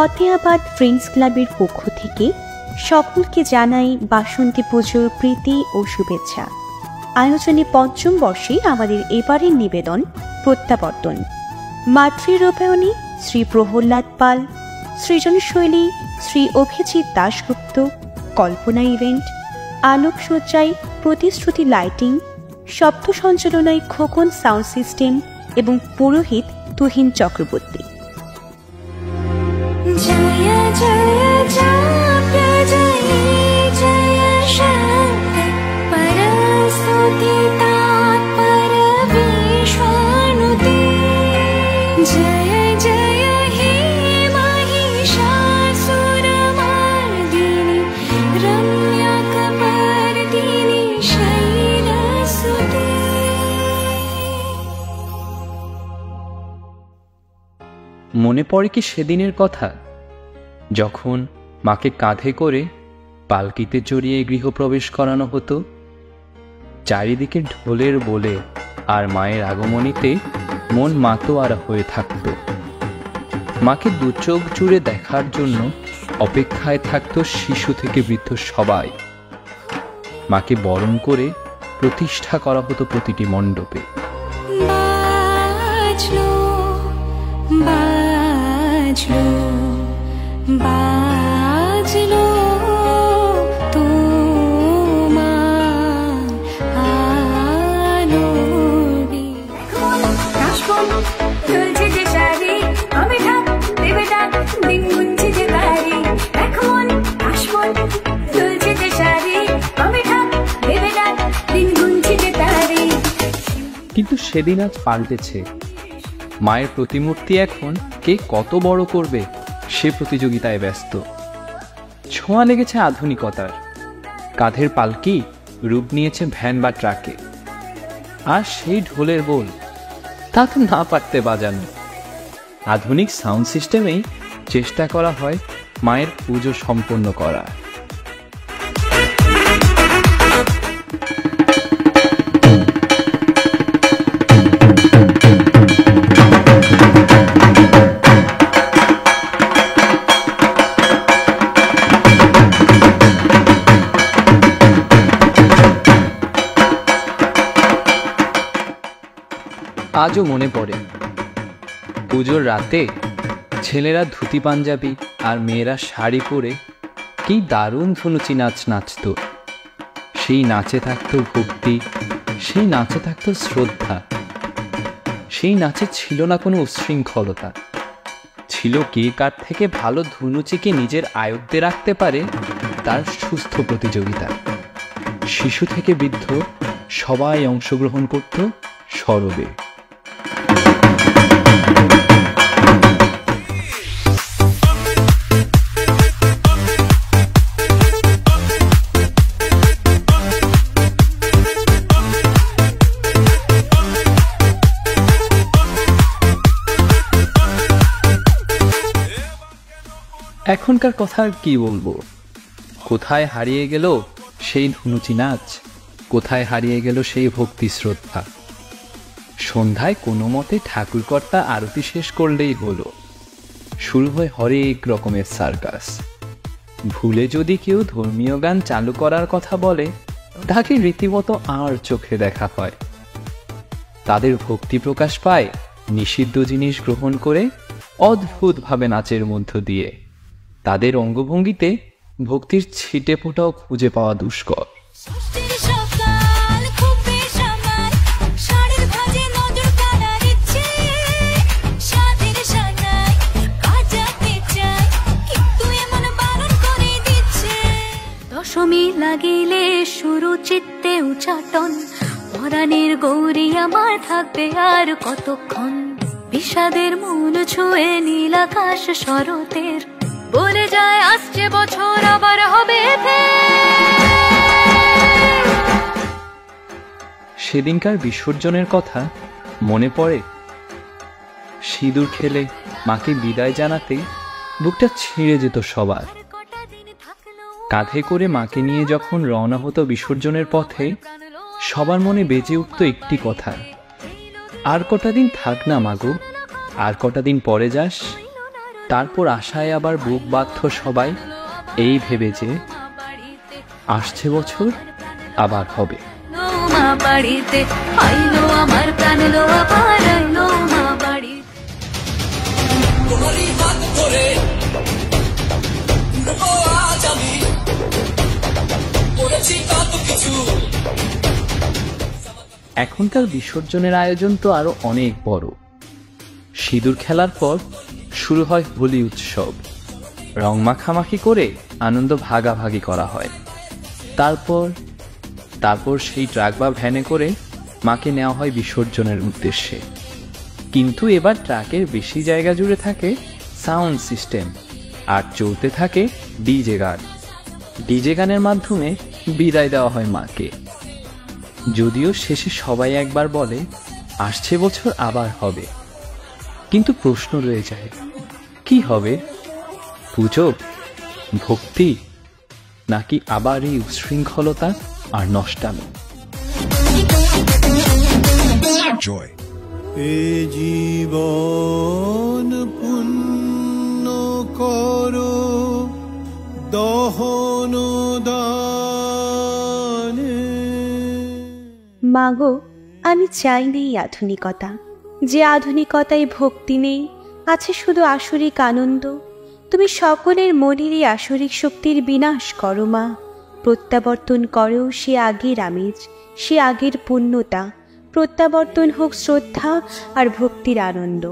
Fatehabad friends ক্লাবের পক্ষ থেকে সকলকে জানাই বাসন্তী পুজোর প্রীতি ও শুভেচ্ছা। আয়োজনে পঞ্চম বর্ষে আমাদের এবারের নিবেদন প্রত্যাবর্তন। মাতৃরূপায়ণী শ্রী প্রহ্লাদ পাল, সৃজনশৈলী শ্রী অভিজিৎ দাশগুপ্ত, কল্পনা ইভেন্ট, আলোকসজ্জায় প্রতিশ্রুতি লাইটিং, শব্দ সঞ্চালনায় খোকন সাউন্ড সিস্টেম এবং পুরোহিত তুহিন চক্রবর্তী। মনে পড়ে কি সেদিনের কথা, যখন মাকে কাঁধে করে পালকিতে চড়িয়ে গৃহপ্রবেশ করানো হতো। চারিদিকে ঢোলের বলে আর মায়ের আগমনীতে মন মাতোয়ারা হয়ে থাকত। মাকে দু চোখ জুড়ে দেখার জন্য অপেক্ষায় থাকত শিশু থেকে বৃদ্ধ সবাই। মাকে বরণ করে প্রতিষ্ঠা করা হতো প্রতিটি মণ্ডপে। বাজলো তোমার আলোরে, কাশবন চলছে যে শাড়ি, আমি ঢাক দেবে ডাক দিন গুনছে যে তারি। এখন কাশবন চলছে যে শাড়ি, আমি ঢাক দেবে ডাক দিন গুনছে যে তারি। কিন্তু সেদিন আজ পাল্টেছে। মায়ের প্রতিমূর্তি এখন কে কত বড় করবে সে প্রতিযোগিতায় ব্যস্ত। ছোঁয়া লেগেছে আধুনিকতার। কাঁধের পালকি রূপ নিয়েছে ভ্যান বা ট্রাকে। আর সেই ঢোলের বোল, তা তো না পারতে বাজানো। আধুনিক সাউন্ড সিস্টেমেই চেষ্টা করা হয় মায়ের পুজো সম্পন্ন করা। আজও মনে পড়ে পুজোর রাতে ছেলেরা ধুতি পাঞ্জাবি আর মেয়েরা শাড়ি পরে কি দারুণ ধুনুচি নাচ নাচত। সেই নাচে থাকতো ভক্তি, সেই নাচে থাকতো শ্রদ্ধা, সেই নাচে ছিল না কোনো উচ্ছৃঙ্খলতা। ছিল কে কার থেকে ভালো ধুনুচিকে নিজের আয়ত্তে রাখতে পারে তার সুস্থ প্রতিযোগিতা। শিশু থেকে বৃদ্ধ সবাই অংশগ্রহণ করত সরবে। এখনকার কথা আর কি বলবো, কোথায় হারিয়ে গেল সেই ধুনুচি নাচ, কোথায় হারিয়ে গেল সেই ভক্তি শ্রদ্ধা। সন্ধ্যায় কোনো মতে ঠাকুরকর্তা আরতি শেষ করলেই হলো, শুরু হয় হরেক রকমের সার্কাস। ভুলে যদি কেউ ধর্মীয় গান চালু করার কথা বলে তাকে রীতিমতো আর চোখে দেখা হয়। তাদের ভক্তি প্রকাশ পায় নিষিদ্ধ জিনিস গ্রহণ করে অদ্ভুতভাবে নাচের মধ্য দিয়ে। তাদের অঙ্গভঙ্গিতে ভক্তির ছিটে ফোঁটাও খুঁজে পাওয়া দুষ্কর। দশমী লাগিলে শুরু চিত্তে উচাটন, পরাণের গৌরী আমার থাকবে আর কতক্ষণ। বিষাদের মূল ছুঁয়ে নীল আকাশ শরতের, বলে যায় আসছে বছর আবার হবে। সেদিনকার বিসর্জনের কথা মনে পড়ে। সিঁদুর খেলে মাকে বিদায় জানাতে বুকটা ছিঁড়ে যেত সবার। কাঁধে করে মাকে নিয়ে যখন রওনা হতো বিসর্জনের পথে, সবার মনে বেজে উঠত একটি কথা, আর কটা দিন থাক না মাগো, আর কটা দিন পরে যাস। তারপর আশায় আবার বুক বাধ্য সবাই, এই ভেবে যে আসছে বছর আবার হবে। মা বাড়িতে আইলো আমার প্রাণ লো আবার আইলো মা বাড়ি। এখনকার বিসর্জনের আয়োজন তো আরো অনেক বড়। সিঁদুর খেলার পর শুরু হয় হোলি উৎসব। রং মাখামাখি করে আনন্দ ভাগাভাগি করা হয়। তারপর সেই ট্রাক বা ভ্যানে করে মাকে নেওয়া হয় বিসর্জনের উদ্দেশ্যে। কিন্তু এবার ট্রাকের বেশি জায়গা জুড়ে থাকে সাউন্ড সিস্টেম, আর চলতে থাকে ডিজে গান। ডিজে গানের মাধ্যমে বিদায় দেওয়া হয় মাকে। যদিও শেষে সবাই একবার বলে আসছে বছর আবার হবে, কিন্তু প্রশ্ন রয়ে যায়, কি হবে? পুজো, ভক্তি, নাকি আবার এই উচ্ছৃঙ্খলতা আর নষ্টামি? এ জীবন পুণ্য করো দহন দানে। মাগো, আমি চাই নেই আধুনিকতা, যে আধুনিকতায় ভক্তি নেই, আছে শুধু আসরিক আনন্দ। তুমি সকলের মনেরই আসরিক শক্তির বিনাশ করো মা। প্রত্যাবর্তন করো সে আগের আমেজ, সে আগের পূর্ণতা। প্রত্যাবর্তন হোক শ্রদ্ধা আর ভক্তির আনন্দ।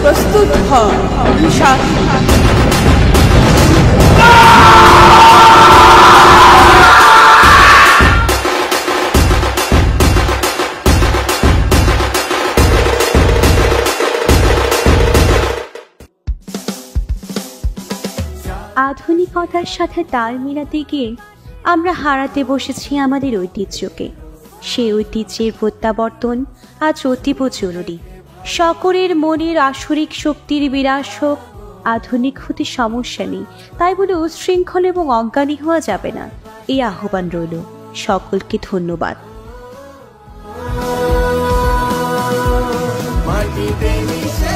প্রস্তুত হও। আধুনিকতার সাথে তাল মিলাতে গিয়ে আমরা হারাতে বসেছি আমাদের ঐতিহ্যকে। সেই ঐতিহ্যের প্রত্যাবর্তন আজ অতীব জরুরি। সকলের মনের আসরিক শক্তির বিনাশ হোক, আধুনিক হতে সমস্যা নেই, তাই বলে উচ্ছৃঙ্খল এবং অজ্ঞানী হওয়া যাবে না। এই আহ্বান রইল। সকলকে ধন্যবাদ। মাটিতে মিশে